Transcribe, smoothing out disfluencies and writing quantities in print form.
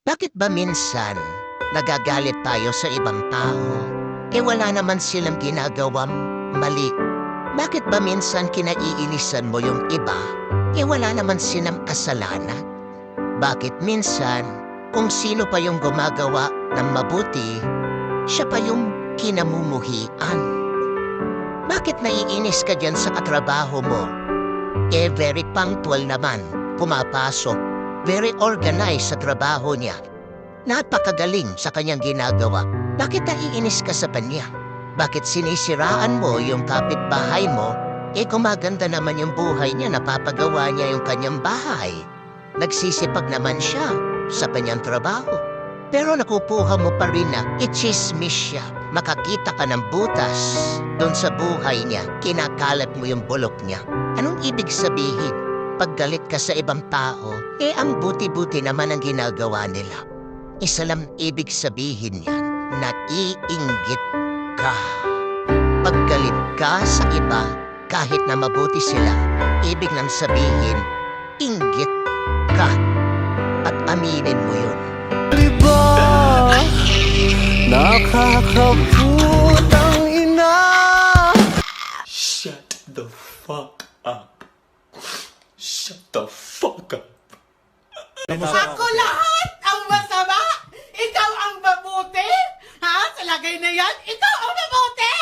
Bakit ba minsan nagagalit tayo sa ibang tao, wala naman silang ginagawang mali? Bakit ba minsan kinaiinisan mo yung iba, wala naman silang kasalanan? Bakit minsan, kung sino pa yung gumagawa ng mabuti, siya pa yung kinamumuhian? Bakit naiinis ka dyan sa katrabaho mo? Very punctual naman, pumapasok. Very organized sa trabaho niya. Napakagaling sa kanyang ginagawa. Bakit naiinis ka sa kanya? Bakit sinisiraan mo yung kapitbahay mo, gumaganda naman yung buhay niya, napapagawa niya yung kanyang bahay. Nagsisipag naman siya sa kanyang trabaho. Pero nakukuha mo pa rin na i-chismis siya. Makakita ka ng butas doon sa buhay niya, kinakalat mo yung bulok niya. Anong ibig sabihin? Paggalit ka sa ibang tao, ang buti-buti naman ang ginagawa nila. Isa lang ibig sabihin niya, naiinggit ka. Paggalit ka sa iba, kahit na mabuti sila, ibig nang sabihin, inggit ka. At aminin mo yun. Diba? Nakakaputang ina. Shut the fuck up. Shut the fuck up. Ako lahat ang masama! Ikaw ang mabuti! Ha? Sa lagay na yan, ikaw ang mabuti!